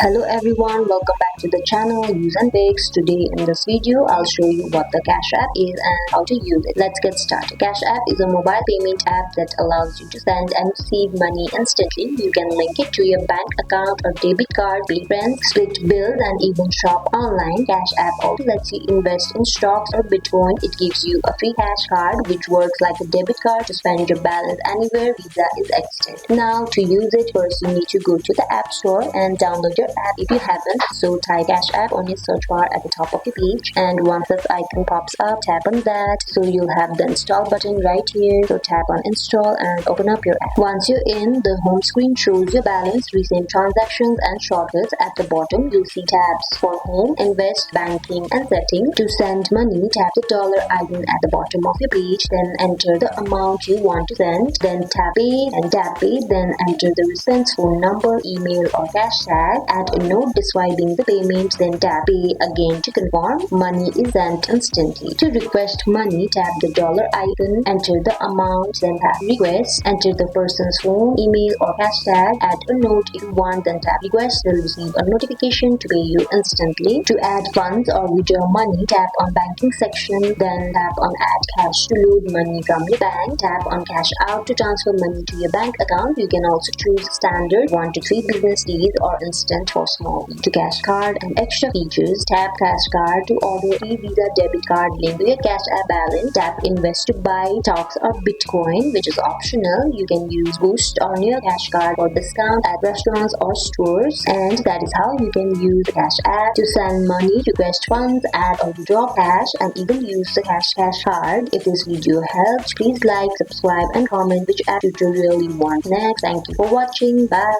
Hello everyone, welcome back to the channel useNfix. Today in this video I'll show you what the Cashapp is and how to use it. Let's get started. Cashapp is a mobile payment app that allows you to send and receive money instantly. You can link it to your bank account or debit card, pay rent, split bills and even shop online. Cashapp also lets you invest in stocks or Bitcoin. It gives you a free cash card which works like a debit card to spend your balance anywhere Visa is accepted. Now to use it, first you need to go to the App Store and download your app if you haven't. So type Cashapp on your search bar at the top of the page, and once this icon pops up, tap on that. So you'll have the install button right here. So tap on install and open up your app. Once you're in, the home screen shows your balance, recent transactions and shortcuts. At the bottom you'll see tabs for home, invest, banking and settings. To send money, tap the dollar icon at the bottom of your page, then enter the amount you want to send, then tap pay and tap pay, then enter the recipient's phone number, email or cash tag. Add a note describing the payment, then tap pay again to confirm. Money is sent instantly. To request money, tap the dollar icon, enter the amount, then tap request, enter the person's phone, email or cash tag. Add a note if you want, then tap request. Will receive a notification to pay you instantly. To add funds or withdraw money, tap on banking section, then tap on add cash to load money from your bank. Tap on cash out to transfer money to your bank account. You can also choose standard 1 to 3 business days or instant for small. To cash card and extra features, tap cash card to order a Visa debit card linked to your Cashapp balance. Tap invest to buy stocks or Bitcoin, which is optional. You can use boost on your cash card for discount at restaurants or stores. And that is how you can use the Cashapp to send money, request funds, add or withdraw cash, and even use the cash card. If this video helped, please like, subscribe and comment which app tutorial you want next. Thank you for watching. Bye.